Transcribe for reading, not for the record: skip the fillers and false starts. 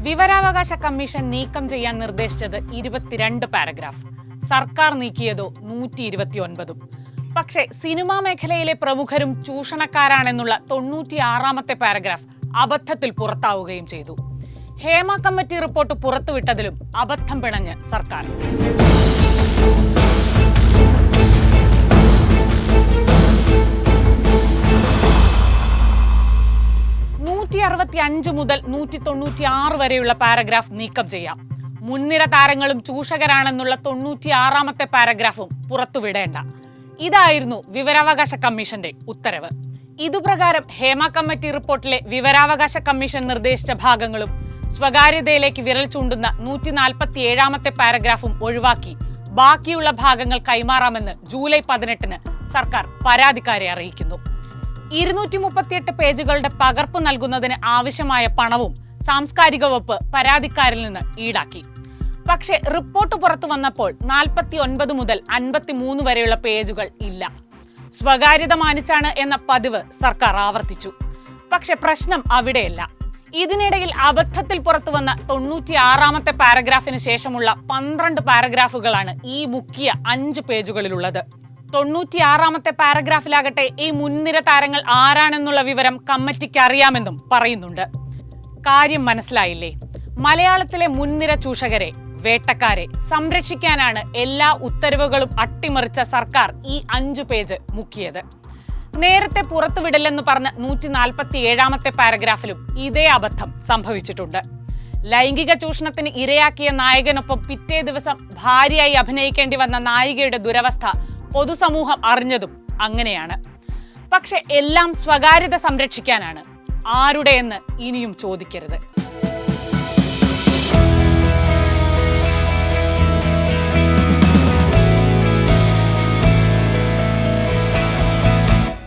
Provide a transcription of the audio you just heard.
വിവരാവകാശ കമ്മീഷൻ നീക്കം ചെയ്യാൻ നിർദ്ദേശിച്ചത് 22 പാരഗ്രാഫ്, സർക്കാർ നീക്കിയതോ 129. പക്ഷേ സിനിമാ മേഖലയിലെ പ്രമുഖരും ചൂഷണക്കാരാണെന്നുള്ള 96-ാമത്തെ പാരഗ്രാഫ് അബദ്ധത്തിൽ പുറത്താവുകയും ചെയ്തു. ഹേമ കമ്മിറ്റി റിപ്പോർട്ട് പുറത്തുവിട്ടതിലും അബദ്ധം പിണഞ്ഞ് സർക്കാർ. 165 മുതൽ 196 വരെയുള്ള പാരഗ്രാഫ് നീക്കം ചെയ്യാം. മുൻനിര താരങ്ങളും ചൂഷകരാണെന്നുള്ള 96-ാമത്തെ പാരഗ്രാഫും പുറത്തുവിടേണ്ട. ഇതായിരുന്നു വിവരാവകാശ കമ്മീഷന്റെ ഉത്തരവ്. ഇതുപ്രകാരം ഹേമ കമ്മിറ്റി റിപ്പോർട്ടിലെ വിവരാവകാശ കമ്മീഷൻ നിർദ്ദേശിച്ച ഭാഗങ്ങളും സ്വകാര്യതയിലേക്ക് വിരൽ ചൂണ്ടുന്ന 147-ാമത്തെ പാരഗ്രാഫും ഒഴിവാക്കി ബാക്കിയുള്ള ഭാഗങ്ങൾ കൈമാറാമെന്ന് ജൂലൈ 18-ന് സർക്കാർ പരാതിക്കാരെ അറിയിക്കുന്നു. 238 പേജുകളുടെ പകർപ്പ് നൽകുന്നതിന് ആവശ്യമായ പണവും സാംസ്കാരിക വകുപ്പ് പരാതിക്കാരിൽ നിന്ന് ഈടാക്കി. പക്ഷേ റിപ്പോർട്ട് പുറത്തു വന്നപ്പോൾ 49 മുതൽ 53 വരെയുള്ള പേജുകൾ ഇല്ല. സ്വകാര്യത മാനിച്ചാണ് എന്ന പതിവ് സർക്കാർ ആവർത്തിച്ചു. പക്ഷെ പ്രശ്നം അവിടെയല്ല. ഇതിനിടയിൽ അബദ്ധത്തിൽ പുറത്തു വന്ന 96-ാമത്തെ പാരഗ്രാഫിന് ശേഷമുള്ള 12 പാരഗ്രാഫുകളാണ് ഈ മുക്കിയ 5 പേജുകളിലുള്ളത്. 96-ാമത്തെ പാരഗ്രാഫിലാകട്ടെ ഈ മുൻനിര താരങ്ങൾ ആരാണെന്നുള്ള വിവരം കമ്മിറ്റിക്ക് അറിയാമെന്നും പറയുന്നുണ്ട്. കാര്യം മനസ്സിലായില്ലേ? മലയാളത്തിലെ മുൻനിര ചൂഷകരെ, വേട്ടക്കാരെ സംരക്ഷിക്കാനാണ് എല്ലാ ഉത്തരവുകളും അട്ടിമറിച്ച സർക്കാർ ഈ 5 പേജ് മുക്കിയത്. നേരത്തെ പുറത്തുവിടില്ലെന്ന് പറഞ്ഞ 147-ാമത്തെ പാരഗ്രാഫിലും ഇതേ അബദ്ധം സംഭവിച്ചിട്ടുണ്ട്. ലൈംഗിക ചൂഷണത്തിന് ഇരയാക്കിയ നായകനൊപ്പം പിറ്റേ ദിവസം ഭാര്യയായി അഭിനയിക്കേണ്ടി വന്ന നായികയുടെ ദുരവസ്ഥ പൊതുസമൂഹം അറിഞ്ഞതും അങ്ങനെയാണ്. പക്ഷെ എല്ലാം സ്വകാര്യത സംരക്ഷിക്കാനാണ്. ആരുടെയെന്ന് ഇനിയും ചോദിക്കരുത്.